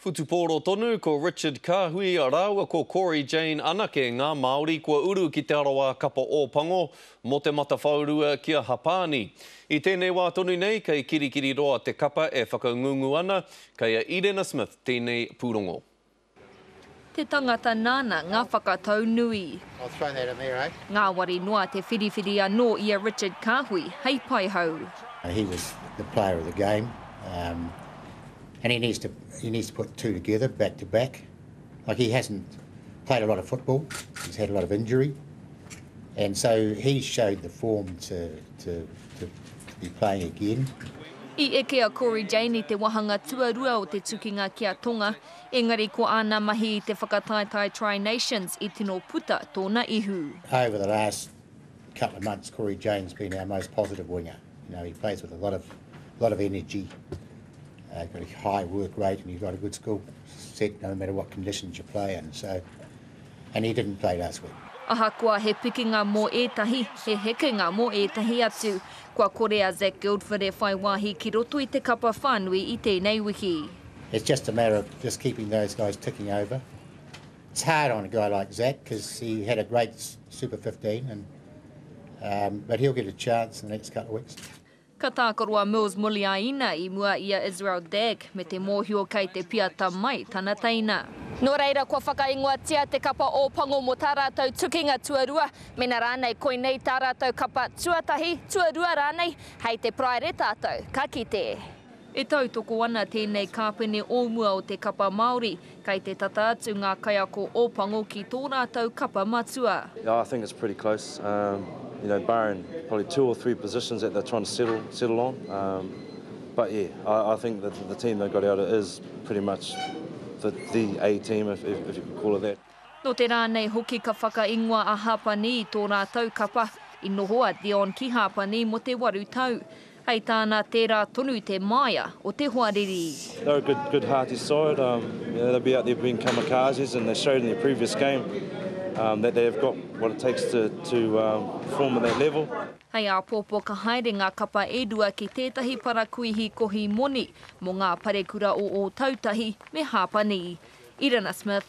Futuporo tonu ko Richard Kahui a rāua ko Corey Jane anake ngā Māori kua uru ki te arawa kapa o Pango mo te matawhaurua kia Hapani. I tēnei wā tonu nei, kei kirikiri roa te kapa e whakangungu ana, kei a Irena Smith tēnei pūrongo. Te tangata nāna ngā whakatau nui. I'll throw that in there, eh? Ngā wari noa te whiriwhiri anō i a Richard Kahui, hei pai hau. He was the player of the game, and he needs to put two together, back to back. Like, he hasn't played a lot of football, he's had a lot of injury, and so he showed the form to be playing again. I eke a Corey Jane I te wahanga tuarua o te tukinga kia Tonga, engari ko ana mahi I te whakataetai Tri-Nations I tino puta tōna ihu. Over the last couple of months, Corey Jane's been our most positive winger. You know, he plays with a lot of energy, got a high work rate, and he's got a good skill set no matter what conditions you play in. So, and he didn't play last week. Aha kua he pikinga mō ētahi, he hekenga mō ētahi atu. Kua kore a Zach Guildford e whai wāhi ki roto I te kapa whānui I tēnei wiki. It's just a matter of just keeping those guys ticking over. It's hard on a guy like Zach because he had a great Super 15, but he'll get a chance in the next couple of weeks. Ka tākorua Mills Muliaina I mua ia Israel Dag me te mōhio kei te piata mai tana teina. Nō reira kua whakaingoatia te kapa o Pango mo tā rātou tukinga tuarua, mena rānei koinei tā rātou kapa tuatahi, tuarua rānei, hei te praere tātou, ka kite. E tautoko ana tēnei kāpene ōmua o te kapa Māori, kei te tata atu ngā kaiako o Pango ki tō rātou kapa matua. Yeah, I think it's pretty close. You know, barring probably 2 or 3 positions that they're trying to settle on. But yeah, I think that the team that got out is pretty much the A team, if you could call it that. No te rānei hoki ka whakaingoa a Hapani I tō rātou kapa, I nohoa Dion ki Hapani mo te waru tau. Hei tāna tērā tonu te maia o te Huariri. They're a good hearty side. You know, they'll be out there being kamikazes, and they showed in their previous game that they've got what it takes to perform at that level. Hei a pōpō ka haere ngā kapa edua ki tētahi parakuihi kohi moni mo ngā parekura o tautahi me Hapani. Irena Smith.